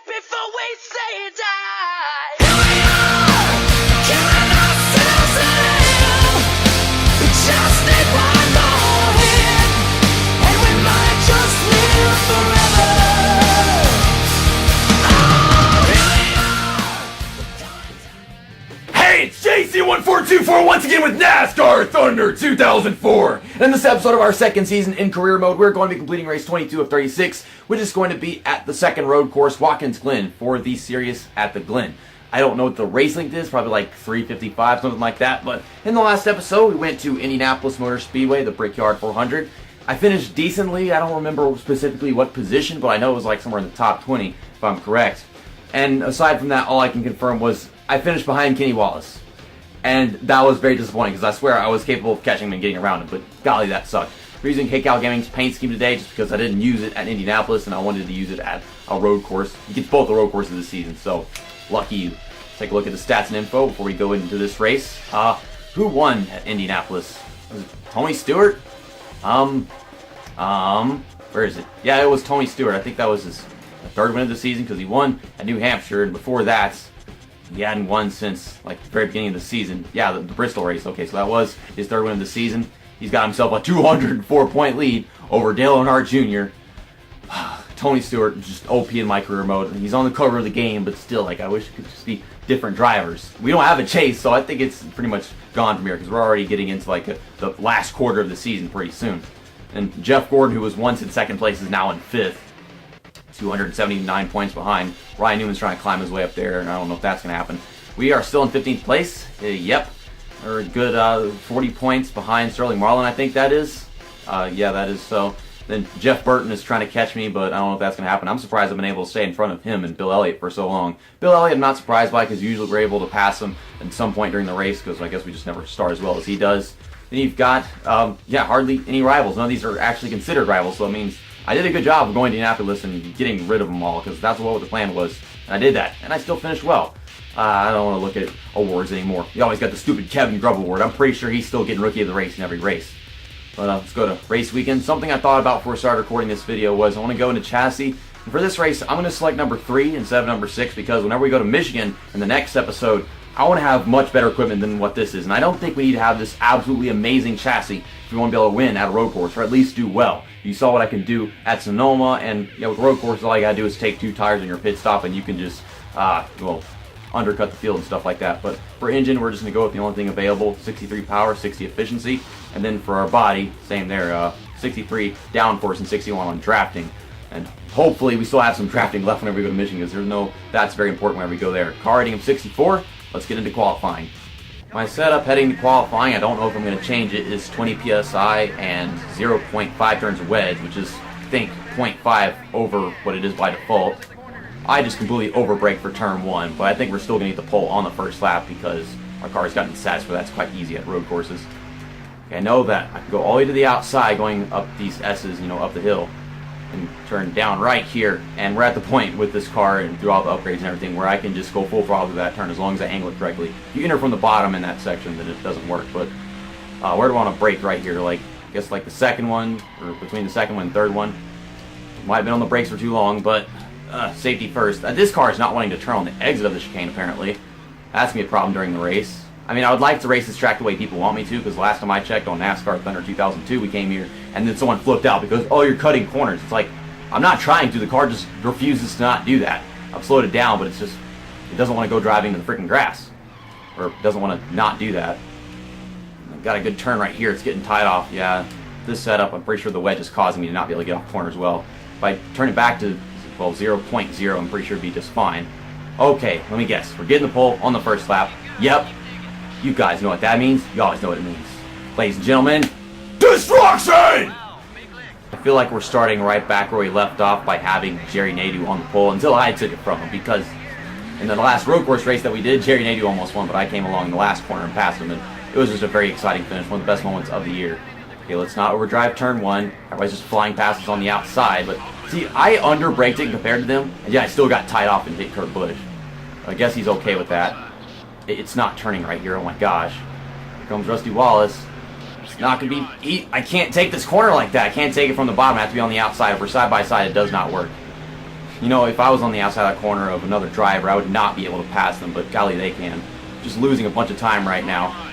before we say die. Here we are, killing ourselves a little. We just need one more hit, and we might just live forever. Oh, here we are. Hey, it's JC1424 once again with NASCAR Thunder 2004. And in this episode of our second season in career mode, we're going to be completing race 22 of 36, which is going to be at the second road course, Watkins Glen, for the series at the Glen. I don't know what the race length is, probably like 355, something like that. But in the last episode, we went to Indianapolis Motor Speedway, the Brickyard 400. I finished decently. I don't remember specifically what position, but I know it was like somewhere in the top 20, if I'm correct. And aside from that, all I can confirm was I finished behind Kenny Wallace. And that was very disappointing because I swear I was capable of catching him and getting around him, but golly, that sucked. We're using KCal Gaming's paint scheme today just because I didn't use it at Indianapolis and I wanted to use it at a road course. You get both the road courses this season, so lucky you. Let's take a look at the stats and info before we go into this race. Who won at Indianapolis? Was it Tony Stewart? Where is it? Yeah, it was Tony Stewart. I think that was his third win of the season because he won at New Hampshire, and before that, he hadn't won since like the very beginning of the season. Yeah, the Bristol race. Okay, so that was his third win of the season. He's got himself a 204-point lead over Dale Earnhardt Jr. Tony Stewart, just OP in my career mode. He's on the cover of the game, but still, like, I wish it could just be different drivers. We don't have a chase, so I think it's pretty much gone from here because we're already getting into like the last quarter of the season pretty soon. And Jeff Gordon, who was once in second place, is now in fifth. 279 points behind. Ryan Newman's trying to climb his way up there, and I don't know if that's going to happen. We are still in 15th place. Yep. We're a good 40 points behind Sterling Marlin, I think that is. Yeah, that is so. Then Jeff Burton is trying to catch me, but I don't know if that's going to happen. I'm surprised I've been able to stay in front of him and Bill Elliott for so long. Bill Elliott I'm not surprised by because usually we're able to pass him at some point during the race because I guess we just never start as well as he does. Then you've got, hardly any rivals. None of these are actually considered rivals, so it means I did a good job of going to Indianapolis and getting rid of them all because that's what the plan was. And I did that, and I still finished well. I don't want to look at awards anymore. You always got the stupid Kevin Grubb award. I'm pretty sure he's still getting Rookie of the Race in every race. But let's go to race weekend. Something I thought about before I started recording this video was I want to go into chassis. And for this race, I'm going to select number 3 instead of number 6 because whenever we go to Michigan in the next episode, I want to have much better equipment than what this is. And I don't think we need to have this absolutely amazing chassis if we want to be able to win at a road course or at least do well. You saw what I can do at Sonoma, and with road courses, all you got to do is take 2 tires in your pit stop and you can just, undercut the field and stuff like that. But for engine, we're just going to go with the only thing available, 63 power, 60 efficiency. And then for our body, same there, 63 downforce and 61 on drafting. And hopefully we still have some drafting left whenever we go to Michigan because that's very important whenever we go there. Car rating of 64, let's get into qualifying. My setup heading to qualifying, I don't know if I'm going to change it, is 20 PSI and 0.5 turns of wedge, which is, I think, 0.5 over what it is by default. I just completely overbrake for turn 1, but I think we're still going to get the pole on the first lap because our car's gotten stats for that's quite easy at road courses. Okay, I know that I can go all the way to the outside going up these S's, up the hill, and turn down right here, and we're at the point with this car and through all the upgrades and everything where I can just go full throttle through that turn as long as I angle it correctly. If you enter from the bottom in that section, then it doesn't work, but where do I want to brake right here? I guess like the second one, or between the second one and third one. Might have been on the brakes for too long, but safety first. This car is not wanting to turn on the exit of the chicane, apparently. That's going to be a problem during the race. I mean, I would like to race this track the way people want me to, because last time I checked on NASCAR Thunder 2002, we came here, and then someone flipped out because, oh, you're cutting corners. It's like, I'm not trying to. The car just refuses to not do that. I've slowed it down, but it's just, it doesn't want to go driving to the freaking grass. Or it doesn't want to not do that. I've got a good turn right here. It's getting tied off. Yeah, this setup, I'm pretty sure the wedge is causing me to not be able to get off corners well. If I turn it back to, 0.0, I'm pretty sure it'd be just fine. Okay, let me guess. We're getting the pole on the first lap. Yep. You guys know what that means. You always know what it means. Ladies and gentlemen, destruction! I feel like we're starting right back where we left off by having Jerry Nadeau on the pole until I took it from him, because in the last road course race that we did, Jerry Nadeau almost won, but I came along in the last corner and passed him, and it was just a very exciting finish, one of the best moments of the year. Okay, let's not overdrive turn 1. Everybody's just flying past us on the outside, but see, I under-braked it compared to them, and yeah, I still got tied off and hit Kurt Busch. I guess he's okay with that. It's not turning right here, oh my gosh. Here comes Rusty Wallace. It's not going to be... I can't take this corner like that. I can't take it from the bottom. I have to be on the outside. If we're side by side, it does not work. You know, if I was on the outside of that corner of another driver, I would not be able to pass them, but golly, they can. Just losing a bunch of time right now.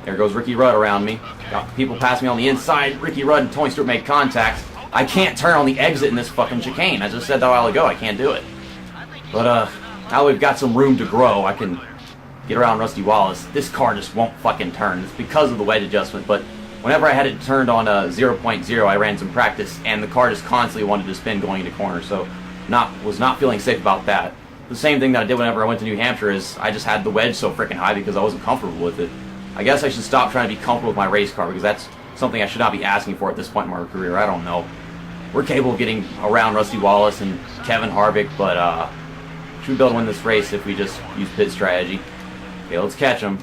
There goes Ricky Rudd around me. Got people passing me on the inside. Ricky Rudd and Tony Stewart make contact. I can't turn on the exit in this fucking chicane. I just said that a while ago. I can't do it. But, now we've got some room to grow. I can get around Rusty Wallace. This car just won't fucking turn. It's because of the wedge adjustment, but whenever I had it turned on 0.0, I ran some practice, and the car just constantly wanted to spin going into corners, so was not feeling safe about that. The same thing that I did whenever I went to New Hampshire is I just had the wedge so freaking high because I wasn't comfortable with it. I guess I should stop trying to be comfortable with my race car because that's something I should not be asking for at this point in my career. I don't know. We're capable of getting around Rusty Wallace and Kevin Harvick, but should be able to win this race if we just use pit strategy. Okay, let's catch him.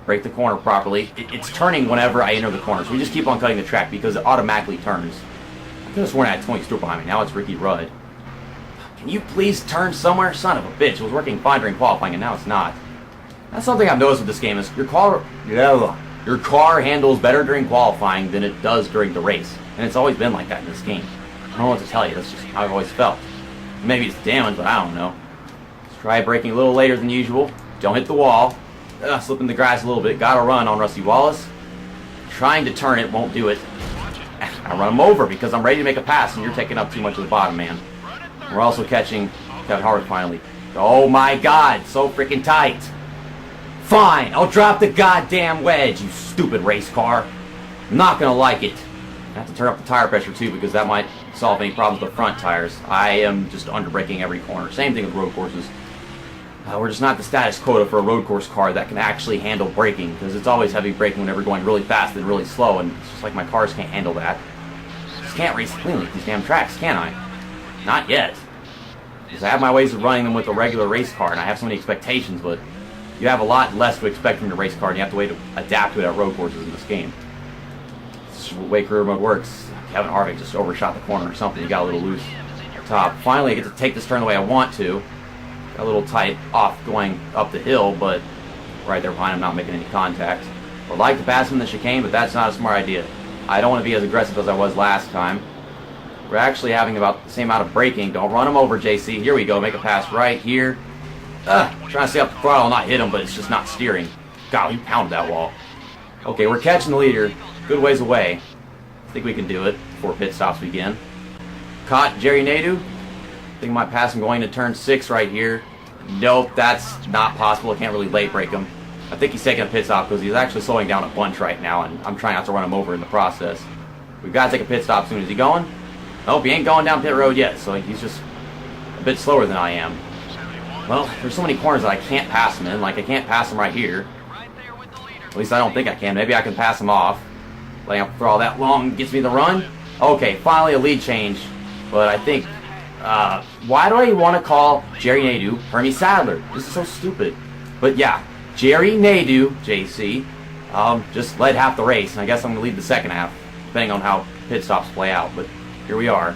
Break the corner properly. It's turning whenever I enter the corner, so we just keep on cutting the track because it automatically turns. I could have sworn I had Tony Stewart behind me. Now it's Ricky Rudd. Can you please turn somewhere? Son of a bitch. It was working fine during qualifying, and now it's not. That's something I've noticed with this game is your car handles better during qualifying than it does during the race. And it's always been like that in this game. I don't know what to tell you. That's just how I've always felt. Maybe it's damaged, but I don't know. Let's try braking a little later than usual. Don't hit the wall. Slip in the grass a little bit. Gotta run on Rusty Wallace. Trying to turn it, won't do it. I run him over because I'm ready to make a pass and you're taking up too much of the bottom, man. We're also catching Kevin Harvick finally. Oh my god, so freaking tight. Fine, I'll drop the goddamn wedge, you stupid race car. I'm not gonna like it. I have to turn up the tire pressure too because that might solve any problems with the front tires. I am just underbraking every corner. Same thing with road courses. We're just not the status quota for a road course car that can actually handle braking because it's always heavy braking whenever going really fast and really slow, and it's just like my cars can't handle that. Just can't race cleanly these damn tracks, can I? Not yet. Because I have my ways of running them with a regular race car, and I have so many expectations, but you have a lot less to expect from your race car, and you have to wait to adapt to it at road courses in this game. This is the way career mode works. Kevin Harvick just overshot the corner or something. He got a little loose top. Finally, I get to take this turn the way I want to. Got a little tight off going up the hill, but right there behind him, not making any contact. Would like to pass him in the chicane, but that's not a smart idea. I don't want to be as aggressive as I was last time. We're actually having about the same amount of braking. Don't run him over, JC. Here we go. Make a pass right here. Trying to stay up the throttle, not hit him, but it's just not steering. God, he pounded that wall. Okay, we're catching the leader. Good ways away. I think we can do it before pit stops begin. Caught Jerry Nadeau. I think I might pass him going to turn 6 right here. Nope, that's not possible. I can't really late break him. I think he's taking a pit stop because he's actually slowing down a bunch right now, and I'm trying not to run him over in the process. We've got to take a pit stop soon. Is he going? Nope, he ain't going down pit road yet, so he's just a bit slower than I am. Well, there's so many corners that I can't pass him in. Like, I can't pass him right here. At least I don't think I can. Maybe I can pass him off. Letting him throw that long gets me the run. Okay, finally a lead change. But I think, why do I want to call Jerry Nadeau Hermie Sadler? This is so stupid. But yeah, Jerry Nadeau, JC, just led half the race. And I guess I'm going to lead the second half, depending on how pit stops play out. But here we are.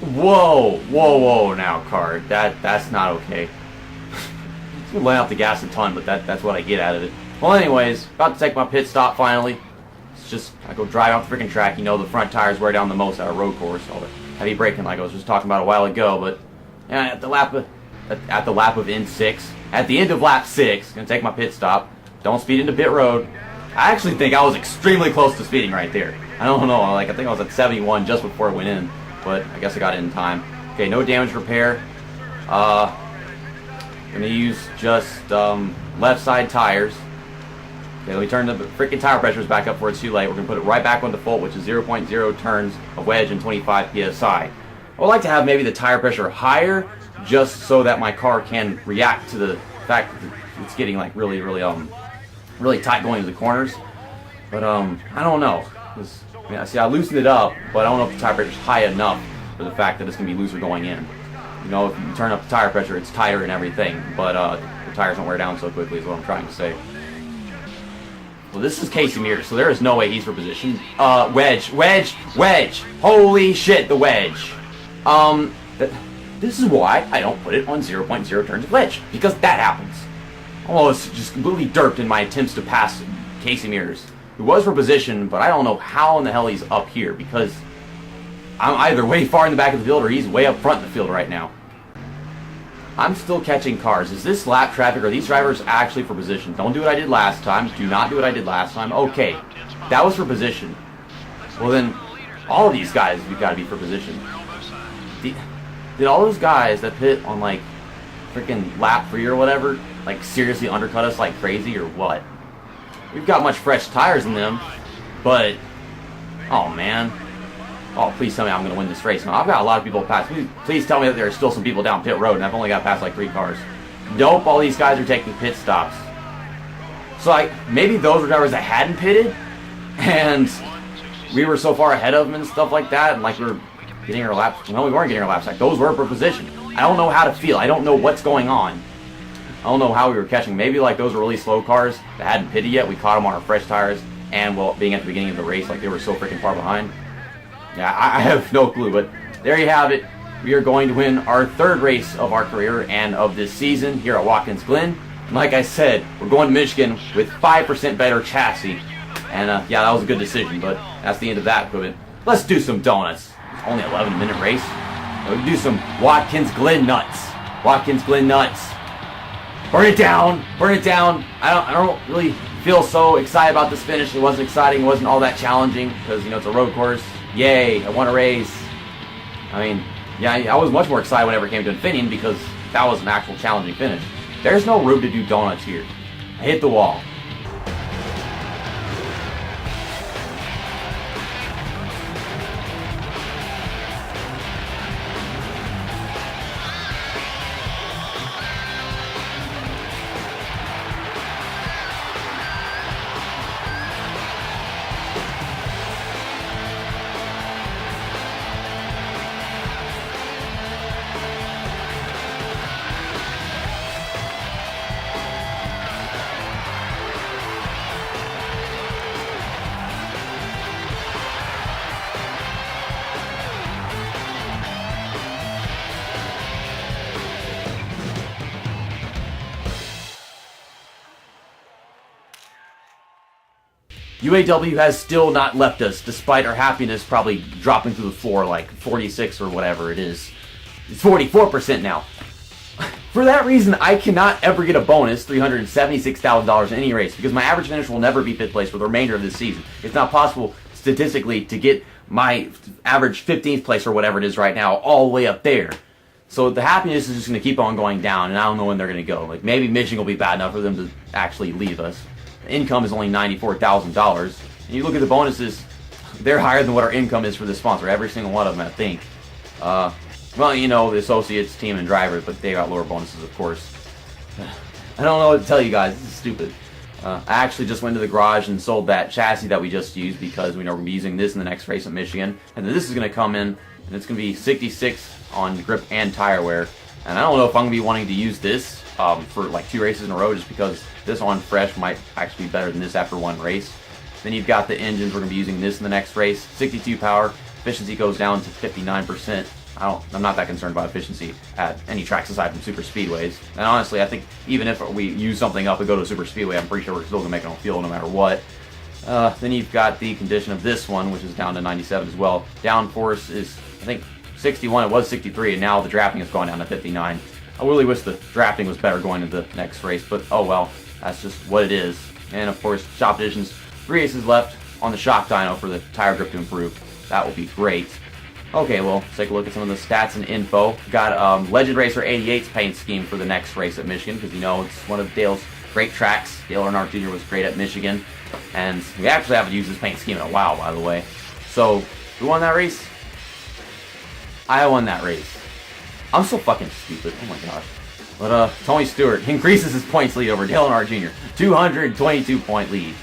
Whoa, whoa, whoa now, car. That's not okay. I'm going to lay off the gas a ton, but that's what I get out of it. Well, anyways, about to take my pit stop finally. It's just, I go drive off the freaking track. You know, the front tires wear down the most at a road course. All the heavy braking like I was just talking about a while ago. But yeah, at the lap of N6, at the end of lap 6, going to take my pit stop. Don't speed into pit road. I actually think I was extremely close to speeding right there. I don't know, like I think I was at 71 just before it went in. But I guess I got it in time. Okay, no damage repair. Gonna use just left side tires. Okay, let me turn the freaking tire pressures back up before it's too late. We're gonna put it right back on default, which is 0.0 turns of wedge and 25 psi. I would like to have maybe the tire pressure higher, just so that my car can react to the fact that it's getting like really tight going into the corners. But I don't know. I loosened it up, but I don't know if the tire pressure is high enough for the fact that it's going to be looser going in. You know, if you turn up the tire pressure, it's tighter and everything, but the tires don't wear down so quickly is what I'm trying to say. Well, this is Casey Mears, so there is no way he's for position. Wedge. Holy shit, the wedge. This is why I don't put it on 0.0 turns of wedge, because that happens. Almost just completely derped in my attempts to pass Casey Mears, who was for position, but I don't know how in the hell he's up here, because I'm either way far in the back of the field or he's way up front in the field right now. I'm still catching cars. Is this lap traffic? Are these drivers actually for position? Don't do what I did last time. Do not do what I did last time. Okay, that was for position. Well then, all of these guys, we've got to be for position. Did all those guys that pit on like freaking lap 3 or whatever, like seriously undercut us like crazy or what? We've got much fresh tires in them, but oh man. Oh, please tell me I'm going to win this race. No, I've got a lot of people past. Please tell me that there are still some people down pit road, and I've only got past like 3 cars. Nope, all these guys are taking pit stops. So, like, maybe those were drivers that hadn't pitted, and we were so far ahead of them and stuff like that, and like we were getting our laps. No, we weren't getting our laps back. Those were for position. I don't know how to feel. I don't know what's going on. I don't know how we were catching. Maybe like those were really slow cars that hadn't pitted yet. We caught them on our fresh tires, and well, being at the beginning of the race, like they were so freaking far behind. Yeah, I have no clue, but there you have it. We are going to win our 3rd race of our career and of this season here at Watkins Glen. And like I said, we're going to Michigan with 5% better chassis. And yeah, that was a good decision, but that's the end of that equipment. Let's do some donuts. It's only an 11-minute race. We can do some Watkins Glen nuts. Watkins Glen nuts. Burn it down. Burn it down. I don't really feel so excited about this finish. It wasn't exciting. It wasn't all that challenging because, you know, it's a road course. Yay, I won a race. I mean, yeah, I was much more excited whenever it came to Infineon because that was an actual challenging finish. There's no room to do donuts here. I hit the wall. UAW has still not left us, despite our happiness probably dropping through the floor like 46 or whatever it is. It's 44% now. For that reason, I cannot ever get a bonus, $376,000 in any race, because my average finish will never be 5th place for the remainder of this season. It's not possible statistically to get my average 15th place or whatever it is right now all the way up there. So the happiness is just going to keep on going down, and I don't know when they're going to go. Like maybe Michigan will be bad enough for them to actually leave us. The income is only $94,000. And you look at the bonuses, they're higher than what our income is for the sponsor. Every single one of them, I think. Well, you know, the associates, team, and drivers, but they got lower bonuses, of course. I don't know what to tell you guys. This is stupid. I actually just went to the garage and sold that chassis that we just used because we know we're going to be using this in the next race at Michigan. And then this is going to come in, and it's going to be 66 on grip and tire wear. And I don't know if I'm going to be wanting to use this for like 2 races in a row just because this on fresh might actually be better than this after 1 race. Then you've got the engines. We're going to be using this in the next race. 62 power. Efficiency goes down to 59%. I'm not that concerned about efficiency at any tracks aside from super speedways. And honestly, I think even if we use something up and go to a super speedway, I'm pretty sure we're still going to make it on fuel no matter what. Then you've got the condition of this one, which is down to 97 as well. Downforce is, I think, 61. It was 63, and now the drafting has gone down to 59. I really wish the drafting was better going into the next race, but oh well, that's just what it is. And of course, shop additions, 3 races left on the shock dyno for the tire grip to improve. That will be great. Okay, well, let's take a look at some of the stats and info. Got Legend Racer 88's paint scheme for the next race at Michigan, because you know it's one of Dale's great tracks. Dale Earnhardt Jr. was great at Michigan, and we actually haven't used this paint scheme in a while, by the way. So, who won that race? I won that race. I'm so fucking stupid. Oh my gosh. But Tony Stewart increases his points lead over Dale Earnhardt Jr. 222-point lead.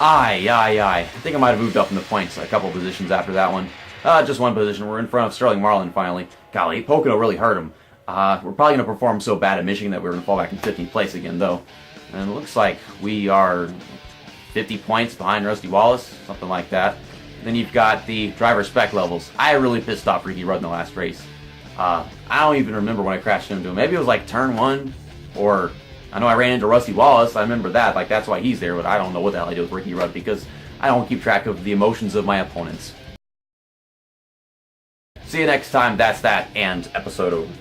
I think I might have moved up in the points a couple positions after that one. Just 1 position. We're in front of Sterling Marlin finally. Golly, Pocono really hurt him. We're probably going to perform so bad at Michigan that we're going to fall back in 15th place again, though. And it looks like we are 50 points behind Rusty Wallace, something like that. Then you've got the driver spec levels. I really pissed off Ricky Rudd in the last race. I don't even remember when I crashed into him. Maybe it was like turn 1, or I know I ran into Rusty Wallace. I remember that. Like, that's why he's there, but I don't know what the hell I did with Ricky Rudd because I don't keep track of the emotions of my opponents. See you next time. That's that, and episode over.